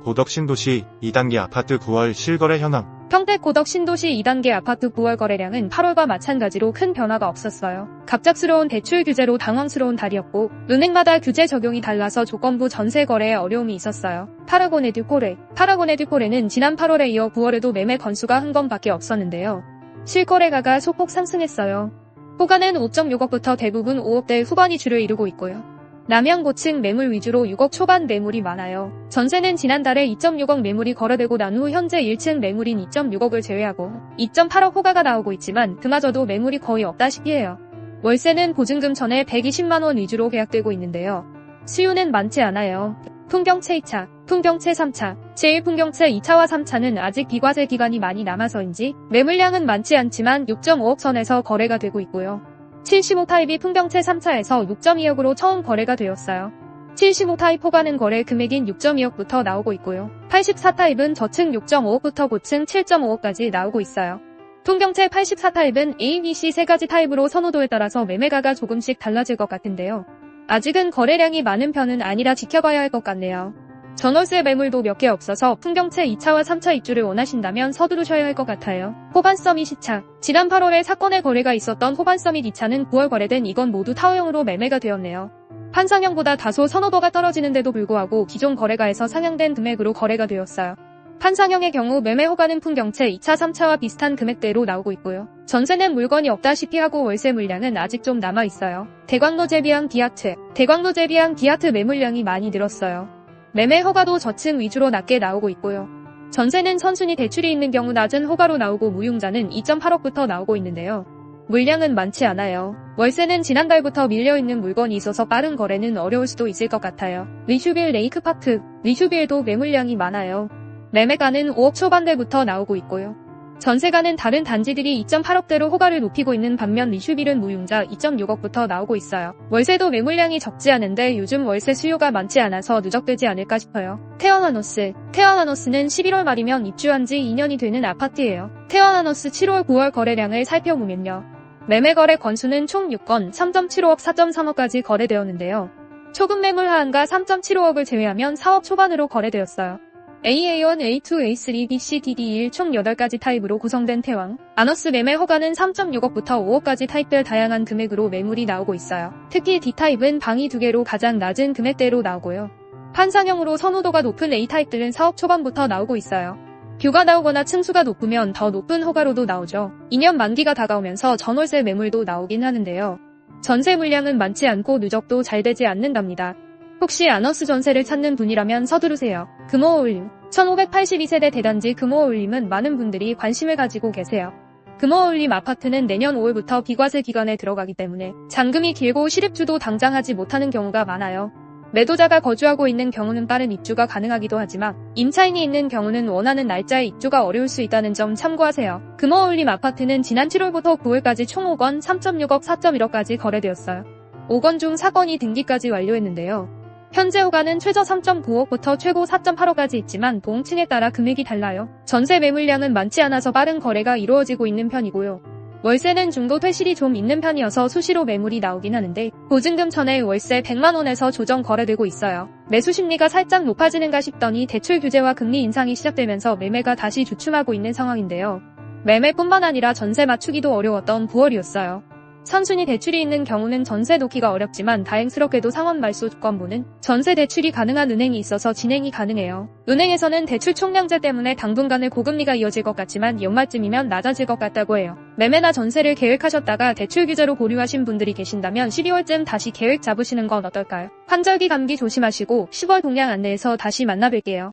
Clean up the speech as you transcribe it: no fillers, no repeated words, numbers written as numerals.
고덕 신도시 2단계 아파트 9월 실거래 현황. 평택 고덕 신도시 2단계 아파트 9월 거래량은 8월과 마찬가지로 큰 변화가 없었어요. 갑작스러운 대출 규제로 당황스러운 달이었고 은행마다 규제 적용이 달라서 조건부 전세 거래에 어려움이 있었어요. 파라곤에듀코레는 지난 8월에 이어 9월에도 매매 건수가 한 건밖에 없었는데요. 실거래가가 소폭 상승했어요. 호가는 5.6억부터 대부분 5억대 후반이 주를 이루고 있고요. 남양 고층 매물 위주로 6억 초반 매물이 많아요. 전세는 지난달에 2.6억 매물이 거래되고 난 후 현재 1층 매물인 2.6억을 제외하고 2.8억 호가가 나오고 있지만 그마저도 매물이 거의 없다시피 해요. 월세는 보증금 전에 120만원 위주로 계약되고 있는데요. 수요는 많지 않아요. 풍경채 2차, 풍경채 3차, 제1풍경채 2차와 3차는 아직 비과세 기간이 많이 남아서인지 매물량은 많지 않지만 6.5억 선에서 거래가 되고 있고요. 75타입이 풍경채 3차에서 6.2억으로 처음 거래가 되었어요. 75타입 호가는 거래 금액인 6.2억부터 나오고 있고요. 84타입은 저층 6.5억부터 고층 7.5억까지 나오고 있어요. 풍경채 84타입은 A, B, C 세 가지 타입으로 선호도에 따라서 매매가가 조금씩 달라질 것 같은데요. 아직은 거래량이 많은 편은 아니라 지켜봐야 할 것 같네요. 전월세 매물도 몇 개 없어서 풍경채 2차와 3차 입주를 원하신다면 서두르셔야 할 것 같아요. 호반서밋 2차. 지난 8월에 사건의 거래가 있었던 호반서밋 2차는 9월 거래된 이건 모두 타워형으로 매매가 되었네요. 판상형보다 다소 선호도가 떨어지는데도 불구하고 기존 거래가에서 상향된 금액으로 거래가 되었어요. 판상형의 경우 매매 호가는 풍경채 2차, 3차와 비슷한 금액대로 나오고 있고요. 전세는 물건이 없다시피 하고 월세 물량은 아직 좀 남아있어요. 대광로 제비항 기아트 매물량이 많이 늘었어요. 매매 허가도 저층 위주로 낮게 나오고 있고요. 전세는 선순위 대출이 있는 경우 낮은 허가로 나오고 무융자는 2.8억부터 나오고 있는데요. 물량은 많지 않아요. 월세는 지난달부터 밀려있는 물건이 있어서 빠른 거래는 어려울 수도 있을 것 같아요. 리슈빌 레이크파크, 리슈빌도 매물량이 많아요. 매매가는 5억 초반대부터 나오고 있고요. 전세가는 다른 단지들이 2.8억대로 호가를 높이고 있는 반면 리슈빌은 무융자 2.6억부터 나오고 있어요. 월세도 매물량이 적지 않은데 요즘 월세 수요가 많지 않아서 누적되지 않을까 싶어요. 태원하노스는 11월 말이면 입주한 지 2년이 되는 아파트예요. 태원하노스 7월 9월 거래량을 살펴보면요. 매매 거래 건수는 총 6건 3.75억 4.3억까지 거래되었는데요. 초급 매물 하한가 3.75억을 제외하면 4억 초반으로 거래되었어요. AA1, A2, A3, BC, DD1 총 8가지 타입으로 구성된 태왕. 아너스 매매 허가는 3.6억부터 5억까지 타입별 다양한 금액으로 매물이 나오고 있어요. 특히 D타입은 방이 2개로 가장 낮은 금액대로 나오고요. 판상형으로 선호도가 높은 A타입들은 4억 초반부터 나오고 있어요. 뷰가 나오거나 층수가 높으면 더 높은 허가로도 나오죠. 2년 만기가 다가오면서 전월세 매물도 나오긴 하는데요. 전세 물량은 많지 않고 누적도 잘 되지 않는답니다. 혹시 아너스 전세를 찾는 분이라면 서두르세요. 금호어울림 1582세대 대단지 금호어울림은 많은 분들이 관심을 가지고 계세요. 금호어울림 아파트는 내년 5월부터 비과세 기간에 들어가기 때문에 잔금이 길고 실입주도 당장 하지 못하는 경우가 많아요. 매도자가 거주하고 있는 경우는 빠른 입주가 가능하기도 하지만 임차인이 있는 경우는 원하는 날짜에 입주가 어려울 수 있다는 점 참고하세요. 금호어울림 아파트는 지난 7월부터 9월까지 총 5건 3.6억 4.1억까지 거래되었어요. 5건 중 4건이 등기까지 완료했는데요. 현재 호가는 최저 3.9억부터 최고 4.8억까지 있지만 동층에 따라 금액이 달라요. 전세 매물량은 많지 않아서 빠른 거래가 이루어지고 있는 편이고요. 월세는 중도 퇴실이 좀 있는 편이어서 수시로 매물이 나오긴 하는데 보증금 전에 월세 100만원에서 조정 거래되고 있어요. 매수 심리가 살짝 높아지는가 싶더니 대출 규제와 금리 인상이 시작되면서 매매가 다시 주춤하고 있는 상황인데요. 매매뿐만 아니라 전세 맞추기도 어려웠던 9월이었어요. 선순위 대출이 있는 경우는 전세 놓기가 어렵지만 다행스럽게도 상원 말소 조건부는 전세 대출이 가능한 은행이 있어서 진행이 가능해요. 은행에서는 대출 총량제 때문에 당분간은 고금리가 이어질 것 같지만 연말쯤이면 낮아질 것 같다고 해요. 매매나 전세를 계획하셨다가 대출 규제로 보류하신 분들이 계신다면 12월쯤 다시 계획 잡으시는 건 어떨까요? 환절기 감기 조심하시고 10월 동향 안내에서 다시 만나뵐게요.